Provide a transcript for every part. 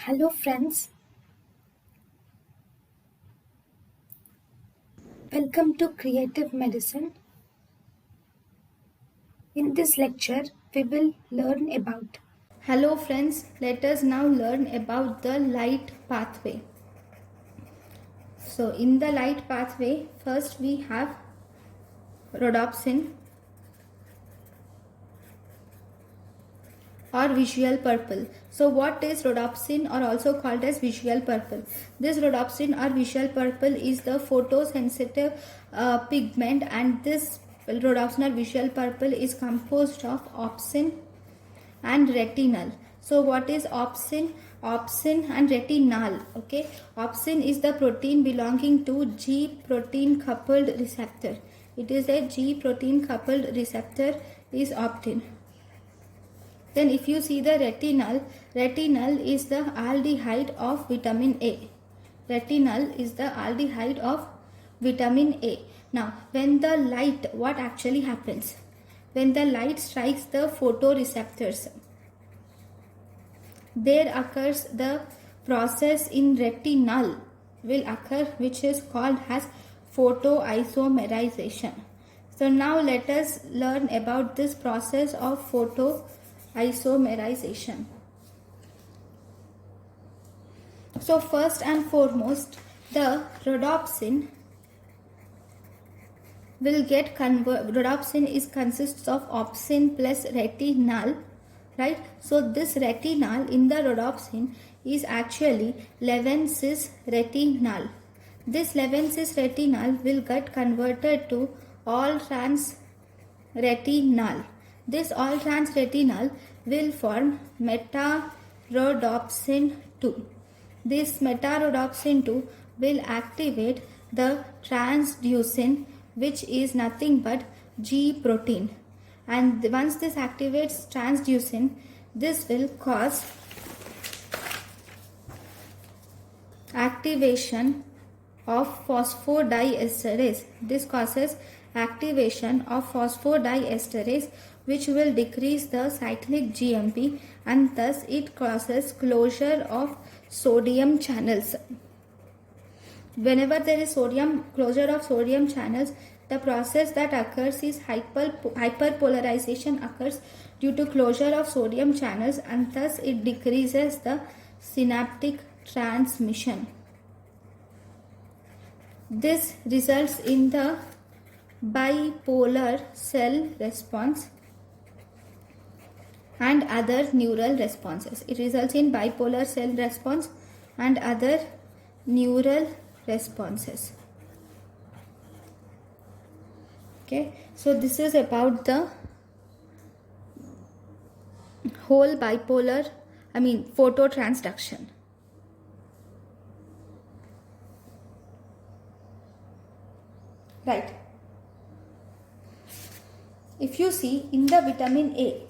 Hello, friends. Welcome to Creative Medicine. In this lecture, we will learn about. Hello friends, let us now learn about the light pathway. So in the light pathway, first we have rhodopsin or visual purple. So what is rhodopsin or also called as visual purple? This rhodopsin or visual purple is the photosensitive pigment, and this rhodopsin or visual purple is composed of opsin and retinal. So what is opsin? Opsin and retinal. Okay, opsin is the protein belonging to G protein coupled receptor. It is a G protein coupled receptor is optin. Then if you see the retinal, retinal is the aldehyde of vitamin A. Retinal is the aldehyde of vitamin A. Now when the light, what actually happens? When the light strikes the photoreceptors, there occurs the process in retinal will occur, which is called as photoisomerization. So now let us learn about this process of photoisomerization. So first and foremost, the rhodopsin will get rhodopsin is consists of opsin plus retinal, right? So this retinal in the rhodopsin is actually 11 cis retinal. This 11 cis retinal will get converted to all trans retinal. This all trans retinal will form meta-rhodopsin 2. This meta-rhodopsin 2 will activate the transducin, which is nothing but G protein. And once this activates transducin, this will cause activation of phosphodiesterase. This causes activation of phosphodiesterase, which will decrease the cyclic GMP, and thus it causes closure of sodium channels. Whenever there is closure of sodium channels, the process that occurs is hyperpolarization occurs due to closure of sodium channels, and thus it decreases the synaptic transmission. This results in the bipolar cell response and other neural responses. It results in bipolar cell response and other neural responses. Okay, so this is about the whole phototransduction. Right. If you see in the vitamin A,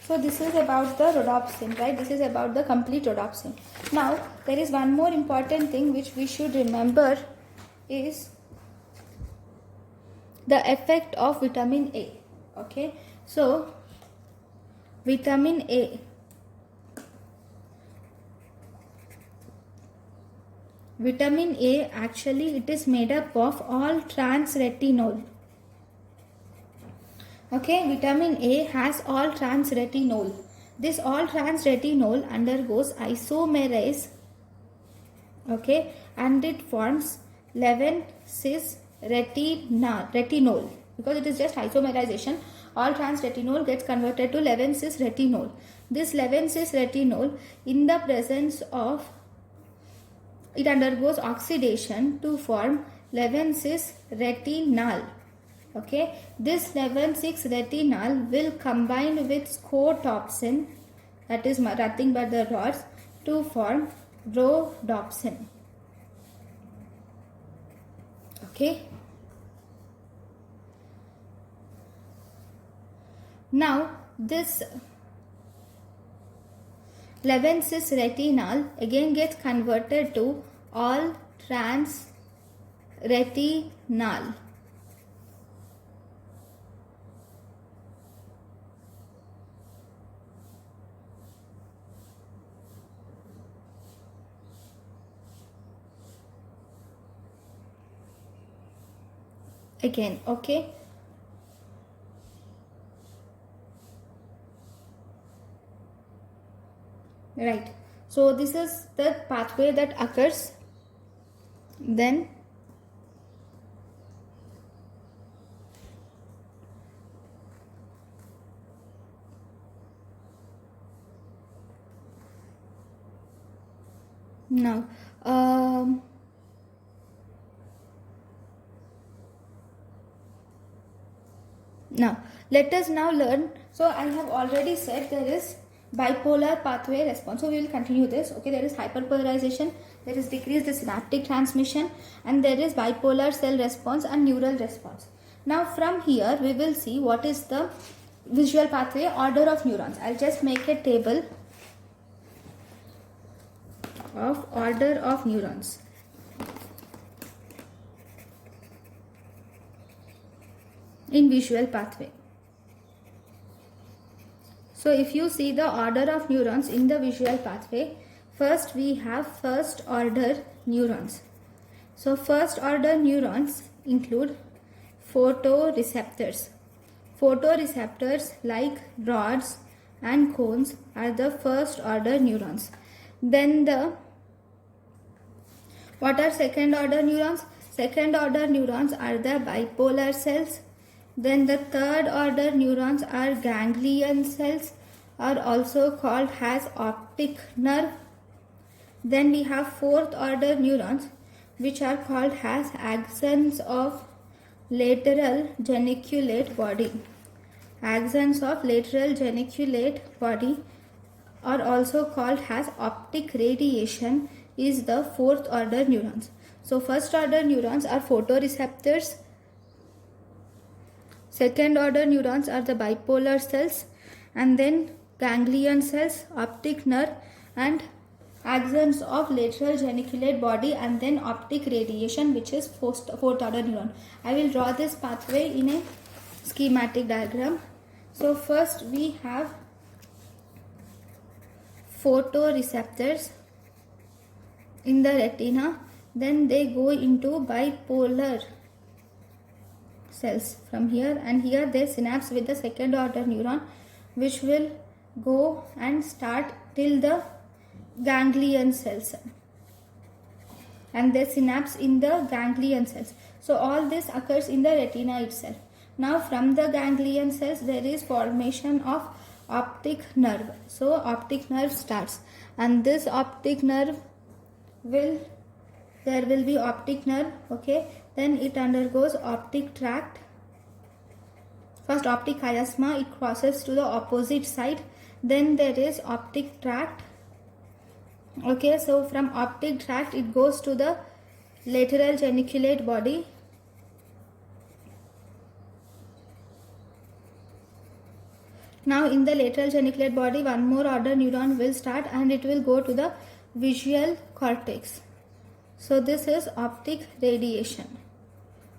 so this is about the rhodopsin, right? This is about the complete rhodopsin. Now there is one more important thing which we should remember is the effect of vitamin A. Okay, so vitamin A actually it is made up of all trans retinol. Okay, vitamin A has all trans retinol. This all trans retinol undergoes isomerase, okay, and it forms 11 cis retinol. Because it is just isomerization, all trans retinol gets converted to 11 cis retinol. This 11 cis retinol, in the presence of, it undergoes oxidation to form 11 cis retinal. Okay, this 11,6 retinal will combine with scotopsin, that is nothing but the rods, to form rhodopsin. Okay, now this 11,6 retinal again gets converted to all trans retinal. again. Okay. Right. So this is the pathway that occurs. Then now now let us now learn. So I have already said there is bipolar pathway response. So we will continue this. Okay, there is hyperpolarization, there is decreased the synaptic transmission, and there is bipolar cell response and neural response. Now from here we will see what is the visual pathway order of neurons. I'll just make a table of order of neurons. In visual pathway. So if you see the order of neurons in the visual pathway, first we have first order neurons. So first order neurons include photoreceptors. Photoreceptors like rods and cones are the first order neurons. Then what are second order neurons? Second order neurons are the bipolar cells. Then the third order neurons are ganglion cells, are also called as optic nerve. Then we have fourth order neurons, which are called as axons of lateral geniculate body. Axons of lateral geniculate body are also called as optic radiation, is the fourth order neurons. So first order neurons are photoreceptors. Second order neurons are the bipolar cells, and then ganglion cells, optic nerve, and axons of lateral geniculate body, and then optic radiation, which is fourth order neuron. I will draw this pathway in a schematic diagram. So first we have photoreceptors in the retina, then they go into bipolar cells from here, and here they synapse with the second order neuron, which will go and start till the ganglion cells, and they synapse in the ganglion cells. So all this occurs in the retina itself. Now from the ganglion cells there is formation of optic nerve. So optic nerve starts, and this optic nerve there will be optic nerve. Okay, then it undergoes optic tract. First optic chiasma, it crosses to the opposite side, then there is optic tract. Okay, so from optic tract it goes to the lateral geniculate body. Now in the lateral geniculate body one more order neuron will start, and it will go to the visual cortex. So this is optic radiation.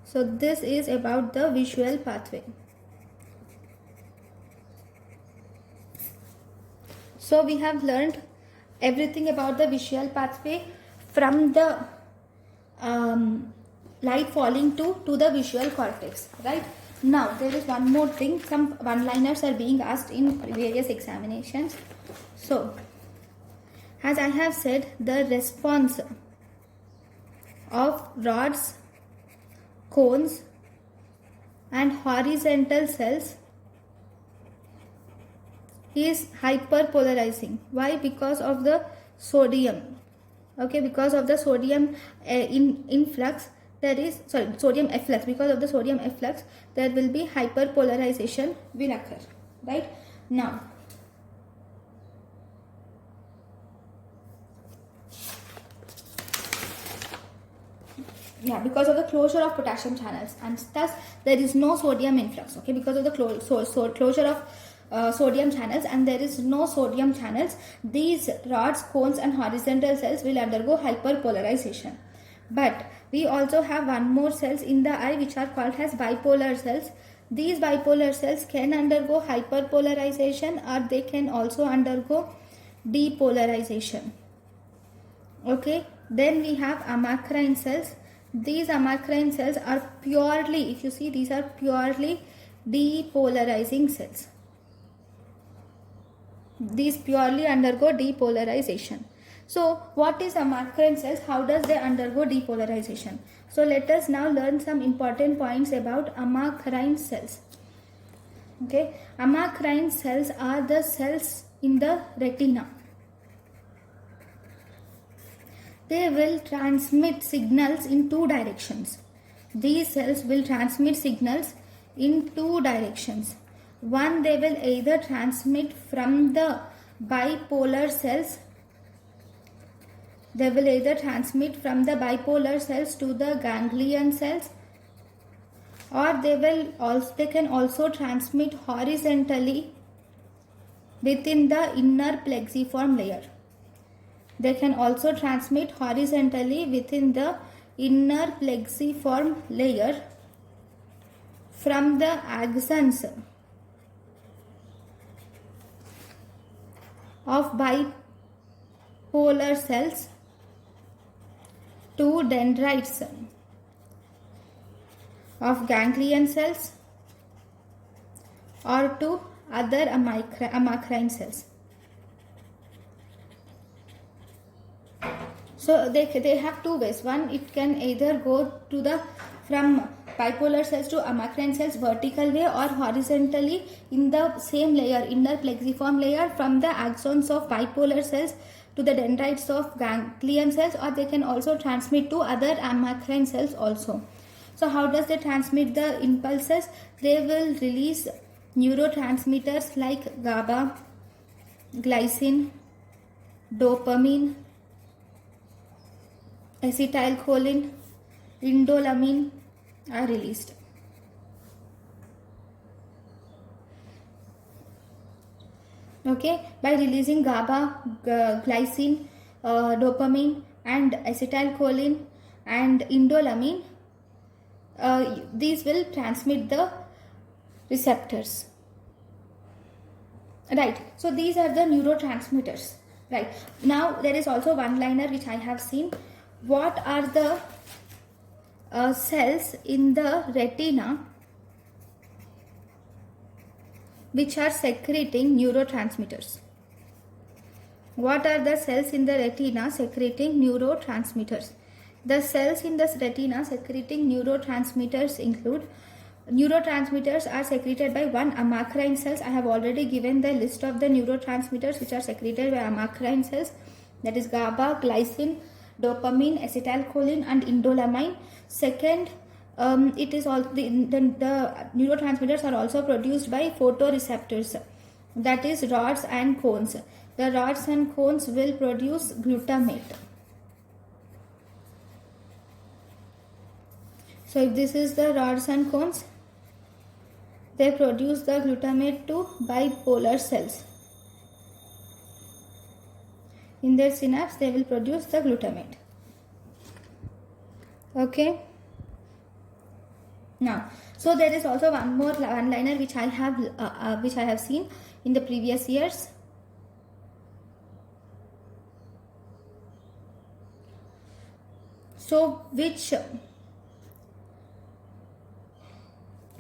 So this is about the visual pathway. So we have learned everything about the visual pathway from the light falling to the visual cortex, right? Now there is one more thing, some one-liners are being asked in various examinations. So as I have said, the response of rods, cones and horizontal cells is hyperpolarizing. Why? Because of the sodium. Okay, because of the sodium influx, there is sodium efflux. Because of the sodium efflux, there will be hyperpolarization will occur, right? Now because of the closure of potassium channels, and thus there is no sodium influx. Okay, because of the closure of sodium channels, and there is no sodium channels, these rods, cones and horizontal cells will undergo hyperpolarization. But we also have one more cells in the eye, which are called as bipolar cells. These bipolar cells can undergo hyperpolarization, or they can also undergo depolarization. Okay, then we have amacrine cells. These amacrine cells are purely, if you see, these are purely depolarizing cells. These purely undergo depolarization. So what is amacrine cells? How does they undergo depolarization? So let us now learn some important points about amacrine cells. Okay, amacrine cells are the cells in the retina. They will transmit signals in two directions. These cells will transmit signals in two directions. One, they will either transmit from the bipolar cells. They will either transmit from the bipolar cells to the ganglion cells, or they can also transmit horizontally within the inner plexiform layer. They can also transmit horizontally within the inner plexiform layer from the axons of bipolar cells to dendrites of ganglion cells or to other amacrine cells. So they have two ways. One, it can either go to the from bipolar cells to amacrine cells vertical way, or horizontally in the same layer, inner plexiform layer, from the axons of bipolar cells to the dendrites of ganglion cells, or they can also transmit to other amacrine cells also. So how does they transmit the impulses? They will release neurotransmitters like GABA, glycine, dopamine, acetylcholine, indolamine are released. Okay, by releasing GABA, glycine, dopamine and acetylcholine and indolamine, these will transmit the receptors. Right, so these are the neurotransmitters. Right, now there is also one liner which I have seen. What are the cells in the retina which are secreting neurotransmitters? What are the cells in the retina secreting neurotransmitters? The cells in the retina secreting neurotransmitters include, neurotransmitters are secreted by one, amacrine cells. I have already given the list of the neurotransmitters which are secreted by amacrine cells, that is GABA, glycine, dopamine, acetylcholine and indolamine. Second, it is all the neurotransmitters are also produced by photoreceptors, that is rods and cones. The rods and cones will produce glutamate. So if this is the rods and cones, they produce the glutamate to bipolar cells. In their synapse, they will produce the glutamate. Okay. Now, so there is also one more one-liner which I have seen in the previous years. So there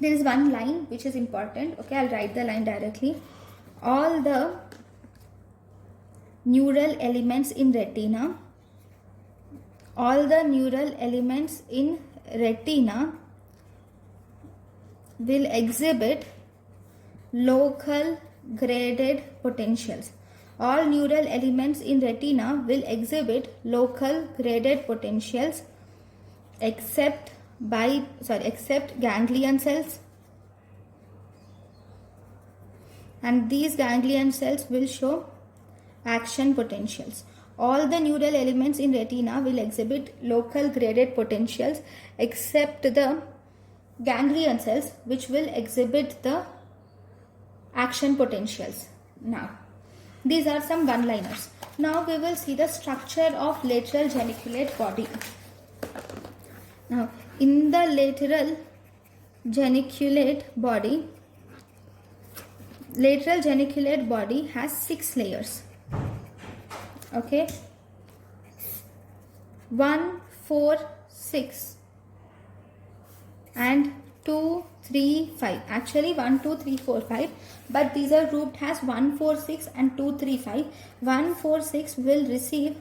is one line which is important. Okay, I'll write the line directly. All the neural elements in retina, will exhibit local graded potentials. All neural elements in retina will exhibit local graded potentials except ganglion cells, and these ganglion cells will show action potentials. All the neural elements in retina will exhibit local graded potentials except the ganglion cells, which will exhibit the action potentials. Now, these are some one-liners. Now we will see the structure of lateral geniculate body. Now, in the lateral geniculate body has 6 layers. Okay, 1, 4, 6. and 2, 3, 5. Actually 1, 2, 3, 4, 5. But these are grouped as 1, 4, 6 and 2, 3, 5. 1, 4, 6 will receive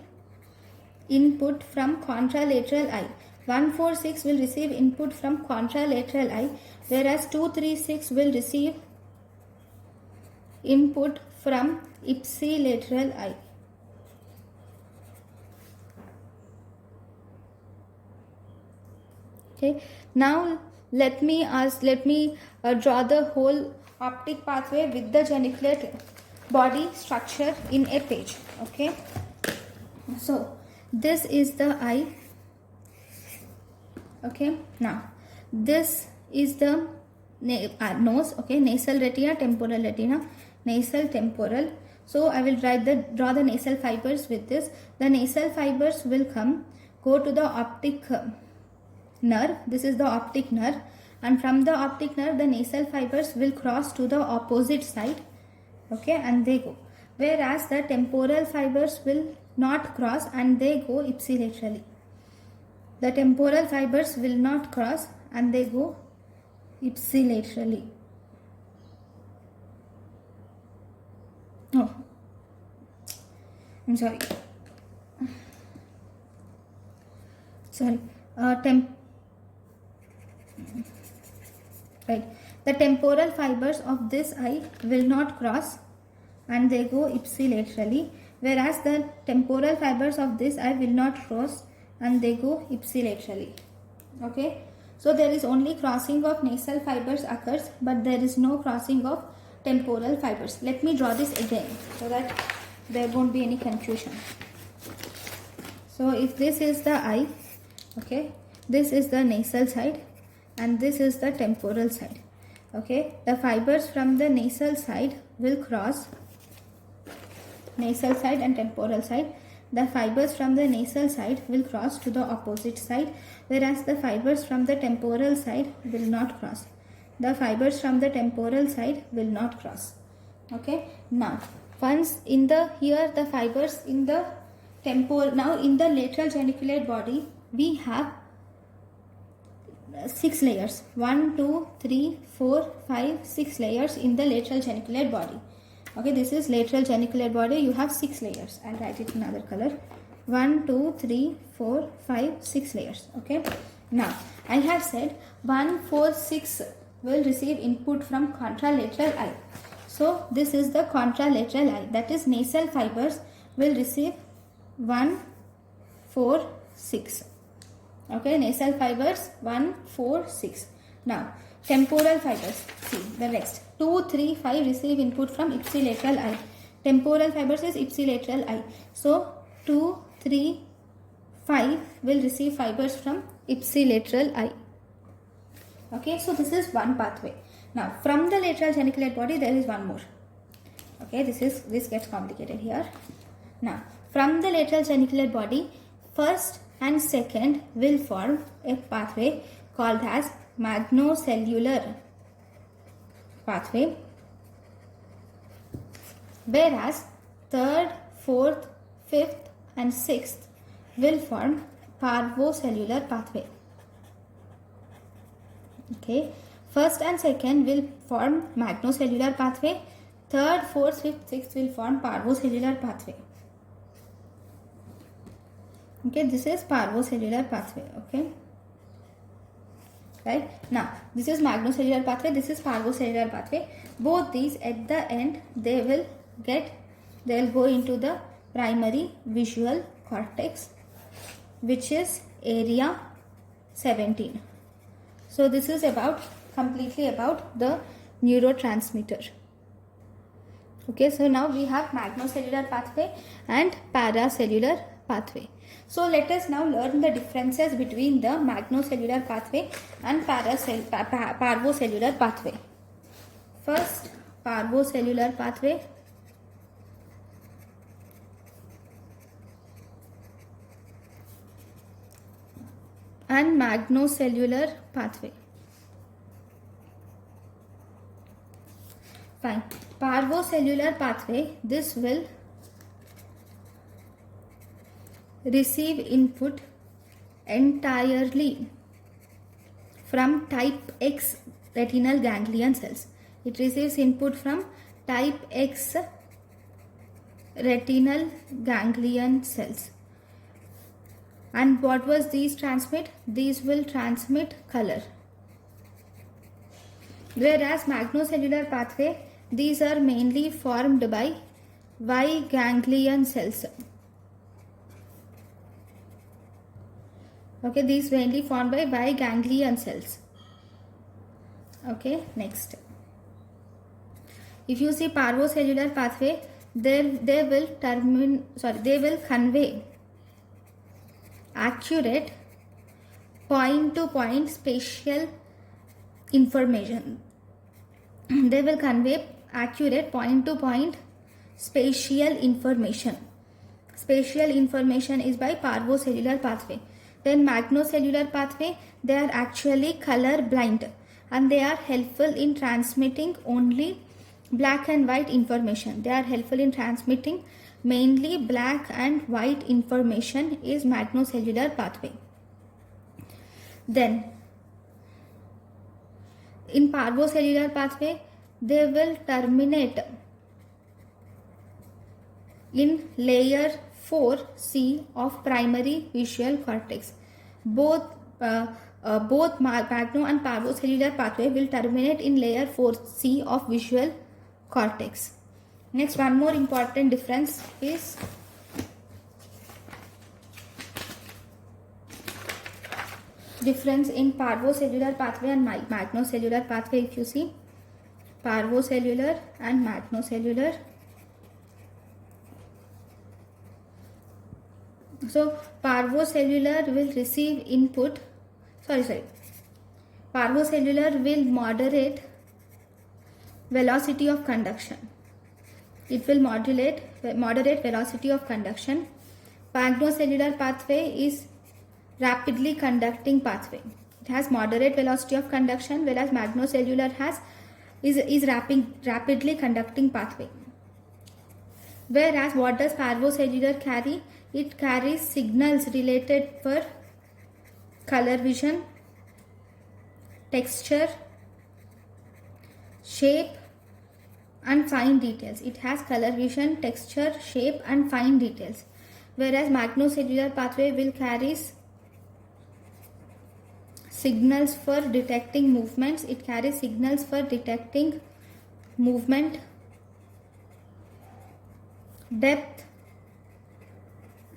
input from contralateral eye. 1, 4, 6 will receive input from contralateral eye, whereas 2, 3, 6 will receive input from ipsilateral eye. Okay, now let me draw the whole optic pathway with the geniculate body structure in a page. Okay, so this is the eye. Okay, now this is the nose. Okay, nasal retina, temporal retina, nasal temporal. So I will draw the nasal fibers with this. The nasal fibers will go to the optic nerve. This is the optic nerve, and from the optic nerve the nasal fibers will cross to the opposite side. Okay, and they go, whereas the temporal fibers will not cross and they go ipsilaterally. The temporal fibers will not cross and they go ipsilaterally. Oh, I'm sorry. Right. The temporal fibers of this eye will not cross and they go ipsilaterally, whereas the temporal fibers of this eye will not cross and they go ipsilaterally. Okay. So there is only crossing of nasal fibers occurs, but there is no crossing of temporal fibers. Let me draw this again so that there won't be any confusion. So if this is the eye, okay, this is the nasal side and this is the temporal side. Okay, the fibers from the nasal side will cross, nasal side and temporal side. The fibers from the nasal side will cross to the opposite side, whereas the fibers from the temporal side will not cross. The fibers from the temporal side will not cross. Okay, now once in the here the fibers in the temporal, now in the lateral geniculate body we have 6 layers. 1, 2, 3, 4, 5, 6 layers in the lateral geniculate body. Okay, this is lateral geniculate body. You have 6 layers. I'll write it in another color. 1, 2, 3, 4, 5, 6 layers. Okay, now I have said 1, 4, 6 will receive input from contralateral eye. So this is the contralateral eye, that is nasal fibers will receive 1, 4, 6. Okay, nasal fibers 1, 4, 6. Now temporal fibers, see the next 2, 3, 5 receive input from ipsilateral eye. Temporal fibers is ipsilateral eye. So 2, 3, 5 will receive fibers from ipsilateral eye. Okay, so this is one pathway. Now from the lateral geniculate body there is one more. Okay, this gets complicated here. Now from the lateral geniculate body, first and second will form a pathway called as magnocellular pathway, whereas third, fourth, fifth and sixth will form parvocellular pathway. Okay, first and second will form magnocellular pathway, third, fourth, fifth, sixth will form parvocellular pathway. Okay, this is parvocellular pathway. Okay, right, now this is magnocellular pathway, this is parvocellular pathway. Both these at the end they will go into the primary visual cortex, which is area 17. So this is completely about the neurotransmitter. Okay, so now we have magnocellular pathway and paracellular pathway. So let us now learn the differences between the magnocellular pathway and parvocellular pathway. First, parvocellular pathway. And magnocellular pathway. Fine. Parvocellular pathway, this will receive input entirely from type X retinal ganglion cells. It receives input from type X retinal ganglion cells. And what was these transmit? These will transmit color. Whereas magnocellular pathway, these are mainly formed by Y ganglion cells. Okay, these mainly formed by Y ganglion cells. Okay, next. If you see parvocellular pathway, they will convey accurate point-to-point spatial information. They will convey accurate point-to-point spatial information. Spatial information is by parvocellular pathway. Then magnocellular pathway, they are actually color blind and they are helpful in transmitting only black and white information. They are helpful in transmitting mainly black and white information is magnocellular pathway. Then in parvocellular pathway, they will terminate in layer 4C of primary visual cortex. Both magno and parvocellular pathway will terminate in layer 4C of visual cortex. Next, one more important difference is difference in parvocellular pathway and magnocellular pathway. If you see parvocellular and magnocellular, so parvocellular will receive input, parvocellular will moderate velocity of conduction. It will moderate velocity of conduction. Magnocellular pathway is rapidly conducting pathway. It has moderate velocity of conduction, whereas magnocellular is rapidly conducting pathway. Whereas what does parvocellular carry? It carries signals related for color vision, texture, shape and fine details. It has color vision, texture, shape and fine details. Whereas magnocellular pathway will carry signals for detecting movements. It carries signals for detecting movement, depth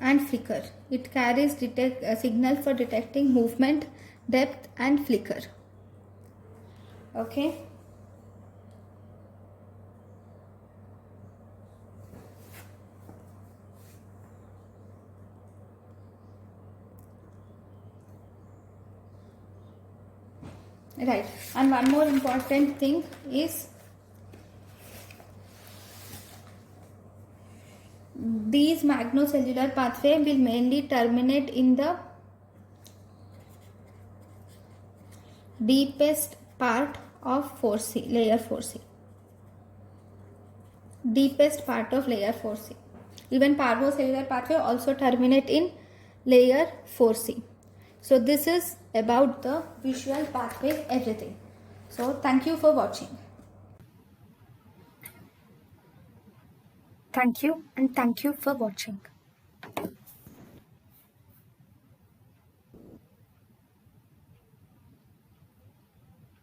and flicker. It carries signal for detecting movement, depth and flicker. Okay. Right, and one more important thing is these magnocellular pathway will mainly terminate in the deepest part of 4C, layer 4C. Deepest part of layer 4C. Even parvocellular pathway also terminate in layer 4C. So this is about the visual pathway, everything. So thank you for watching. Thank you and thank you for watching.